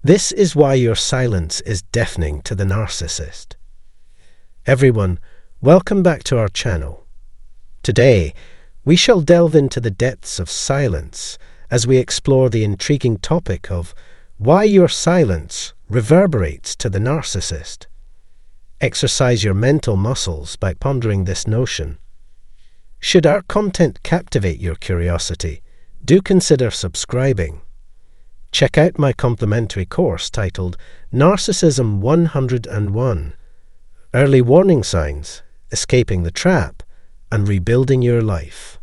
This is why your silence is deafening to the narcissist. Everyone, welcome back to our channel. Today, we shall delve into the depths of silence as we explore the intriguing topic of why your silence reverberates to the narcissist. Exercise your mental muscles by pondering this notion. Should our content captivate your curiosity, do consider subscribing. Check out my complimentary course titled Narcissism 101, Early Warning Signs, Escaping the Trap, and Rebuilding Your Life.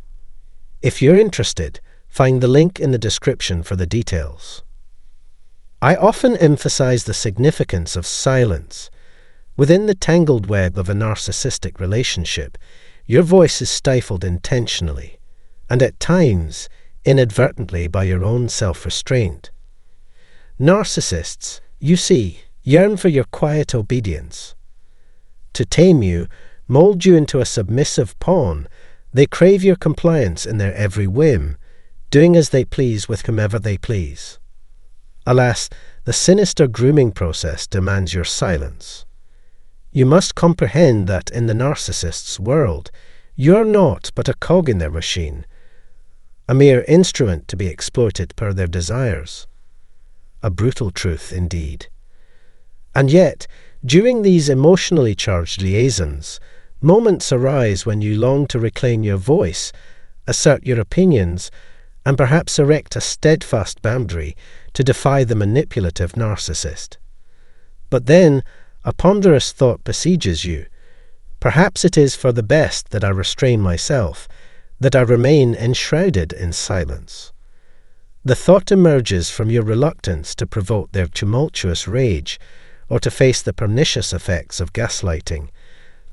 If you're interested, find the link in the description for the details. I often emphasize the significance of silence. Within the tangled web of a narcissistic relationship, your voice is stifled intentionally, and at times, inadvertently by your own self-restraint. Narcissists, you see, yearn for your quiet obedience. To tame you, mold you into a submissive pawn, they crave your compliance in their every whim, doing as they please with whomever they please. Alas, the sinister grooming process demands your silence. You must comprehend that in the narcissist's world, you're not but a cog in their machine, a mere instrument to be exploited per their desires. A brutal truth indeed. And yet, during these emotionally charged liaisons, moments arise when you long to reclaim your voice, assert your opinions, and perhaps erect a steadfast boundary to defy the manipulative narcissist. But then, a ponderous thought besieges you. Perhaps it is for the best that I restrain myself, that I remain enshrouded in silence. The thought emerges from your reluctance to provoke their tumultuous rage or to face the pernicious effects of gaslighting,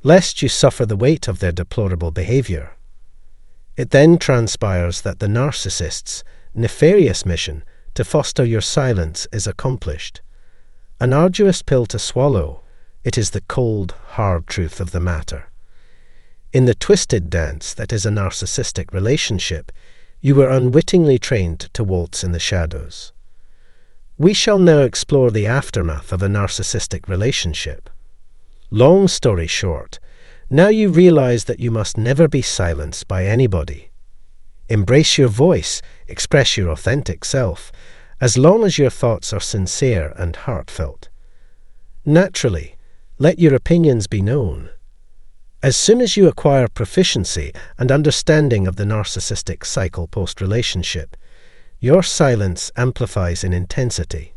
lest you suffer the weight of their deplorable behavior. It then transpires that the narcissist's nefarious mission to foster your silence is accomplished. An arduous pill to swallow, it is the cold, hard truth of the matter. In the twisted dance that is a narcissistic relationship, you were unwittingly trained to waltz in the shadows. We shall now explore the aftermath of a narcissistic relationship. Long story short, now you realize that you must never be silenced by anybody. Embrace your voice, express your authentic self, as long as your thoughts are sincere and heartfelt. Naturally, let your opinions be known. As soon as you acquire proficiency and understanding of the narcissistic cycle post-relationship, your silence amplifies in intensity.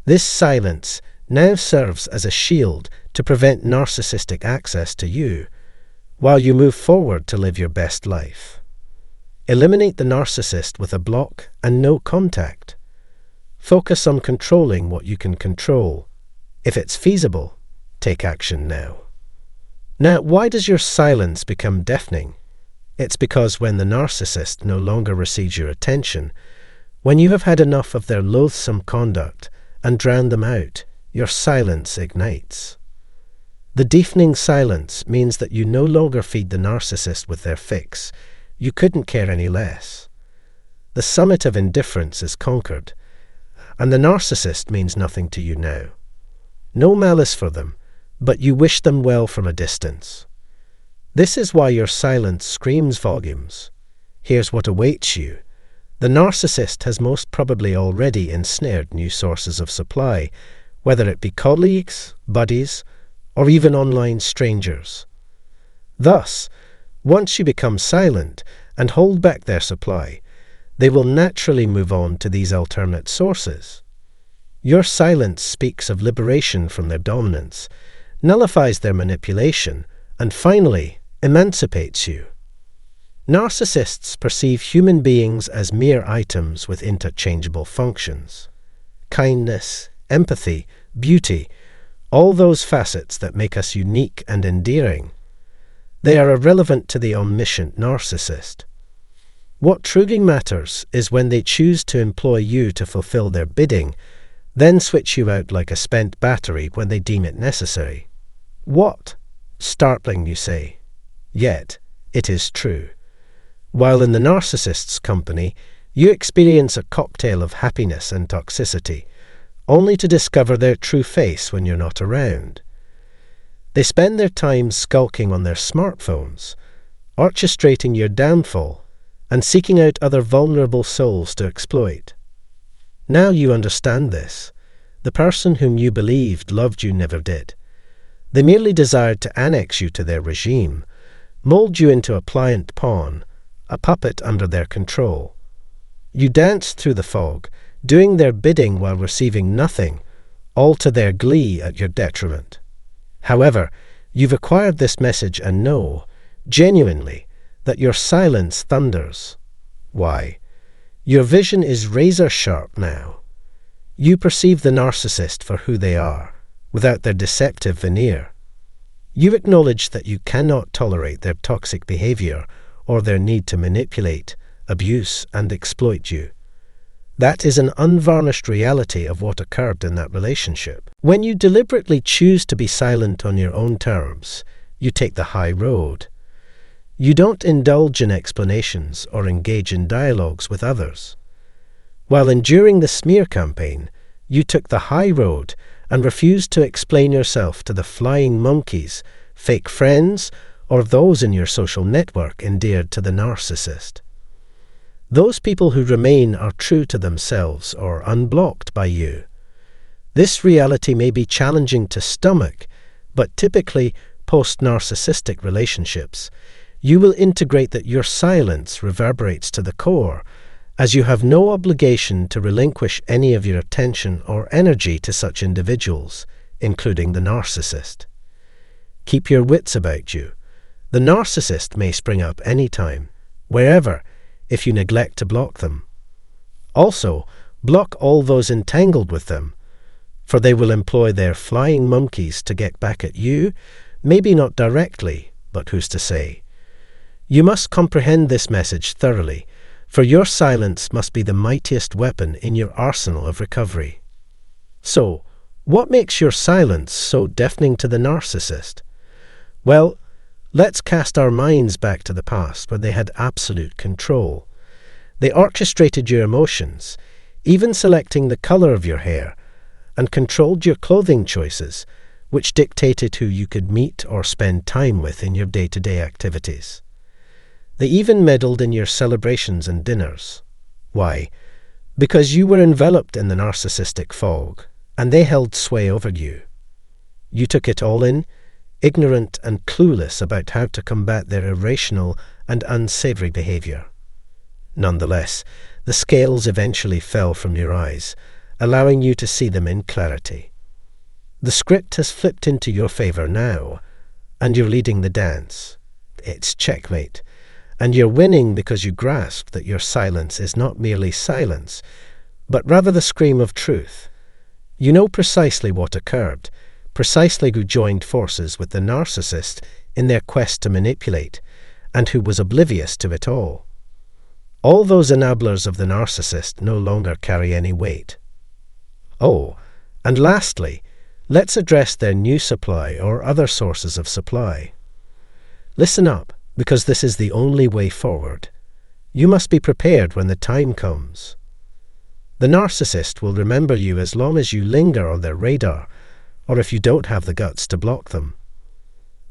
This silence now serves as a shield to prevent narcissistic access to you, while you move forward to live your best life. Eliminate the narcissist with a block and no contact. Focus on controlling what you can control. If it's feasible, take action now. Now, why does your silence become deafening? It's because when the narcissist no longer receives your attention, when you have had enough of their loathsome conduct and drowned them out, your silence ignites. The deafening silence means that you no longer feed the narcissist with their fix. You couldn't care any less. The summit of indifference is conquered, and the narcissist means nothing to you now. No malice for them, but you wish them well from a distance. This is why your silence screams volumes. Here's what awaits you. The narcissist has most probably already ensnared new sources of supply, whether it be colleagues, buddies, or even online strangers. Thus, once you become silent and hold back their supply, they will naturally move on to these alternate sources. Your silence speaks of liberation from their dominance, nullifies their manipulation, and finally emancipates you. Narcissists perceive human beings as mere items with interchangeable functions. Kindness, empathy, beauty, all those facets that make us unique and endearing. They are irrelevant to the omniscient narcissist. What truly matters is when they choose to employ you to fulfill their bidding, then switch you out like a spent battery when they deem it necessary. What? Startling, you say. Yet, it is true. While in the narcissist's company, you experience a cocktail of happiness and toxicity, only to discover their true face when you're not around. They spend their time skulking on their smartphones, orchestrating your downfall, and seeking out other vulnerable souls to exploit. Now you understand this. The person whom you believed loved you never did. They merely desired to annex you to their regime, mold you into a pliant pawn, a puppet under their control. You danced through the fog, doing their bidding while receiving nothing, all to their glee at your detriment. However, you've acquired this message and know, genuinely, that your silence thunders. Why? Your vision is razor-sharp now. You perceive the narcissist for who they are, without their deceptive veneer. You acknowledge that you cannot tolerate their toxic behavior or their need to manipulate, abuse, and exploit you. That is an unvarnished reality of what occurred in that relationship. When you deliberately choose to be silent on your own terms, you take the high road. You don't indulge in explanations or engage in dialogues with others. While enduring the smear campaign, you took the high road and refused to explain yourself to the flying monkeys, fake friends, or those in your social network endeared to the narcissist. Those people who remain are true to themselves or unblocked by you. This reality may be challenging to stomach, but typically post-narcissistic relationships, you will integrate that your silence reverberates to the core, as you have no obligation to relinquish any of your attention or energy to such individuals, including the narcissist. Keep your wits about you. The narcissist may spring up anytime, wherever, if you neglect to block them. Also, block all those entangled with them, for they will employ their flying monkeys to get back at you, maybe not directly, but who's to say. You must comprehend this message thoroughly, for your silence must be the mightiest weapon in your arsenal of recovery. So, what makes your silence so deafening to the narcissist? Well, let's cast our minds back to the past when they had absolute control. They orchestrated your emotions, even selecting the colour of your hair, and controlled your clothing choices, which dictated who you could meet or spend time with in your day-to-day activities. They even meddled in your celebrations and dinners. Why? Because you were enveloped in the narcissistic fog, and they held sway over you. You took it all in, ignorant and clueless about how to combat their irrational and unsavoury behaviour. Nonetheless, the scales eventually fell from your eyes, allowing you to see them in clarity. The script has flipped into your favour now, and you're leading the dance. It's checkmate, and you're winning because you grasp that your silence is not merely silence, but rather the scream of truth. You know precisely what occurred, precisely who joined forces with the narcissist in their quest to manipulate, and who was oblivious to it all. All those enablers of the narcissist no longer carry any weight. Oh, and lastly, let's address their new supply or other sources of supply. Listen up, because this is the only way forward. You must be prepared when the time comes. The narcissist will remember you as long as you linger on their radar, or if you don't have the guts to block them.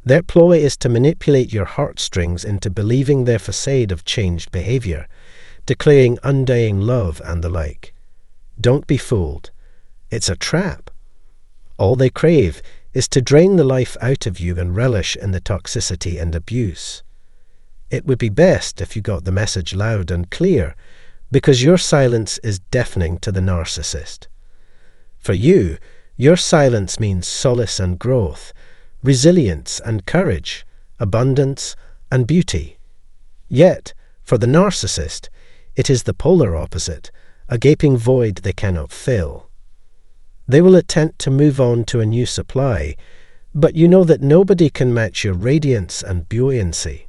Their ploy is to manipulate your heartstrings into believing their facade of changed behaviour, declaring undying love and the like. Don't be fooled. It's a trap. All they crave is to drain the life out of you and relish in the toxicity and abuse. It would be best if you got the message loud and clear, because your silence is deafening to the narcissist. For you, your silence means solace and growth, resilience and courage, abundance and beauty. Yet, for the narcissist, it is the polar opposite, a gaping void they cannot fill. They will attempt to move on to a new supply, but you know that nobody can match your radiance and buoyancy.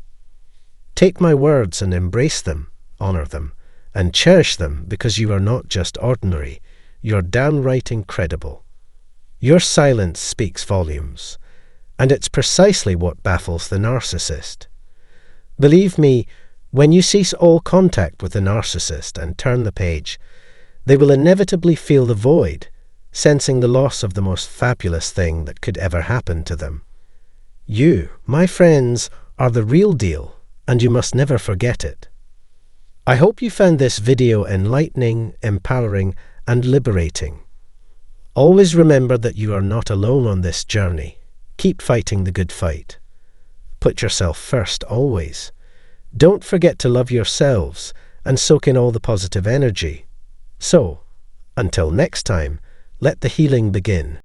Take my words and embrace them, honour them, and cherish them, because you are not just ordinary, you're downright incredible. Your silence speaks volumes, and it's precisely what baffles the narcissist. Believe me, when you cease all contact with the narcissist and turn the page, they will inevitably feel the void, sensing the loss of the most fabulous thing that could ever happen to them. You, my friends, are the real deal, and you must never forget it. I hope you found this video enlightening, empowering, and liberating. Always remember that you are not alone on this journey. Keep fighting the good fight. Put yourself first, always. Don't forget to love yourselves and soak in all the positive energy. So, until next time, let the healing begin.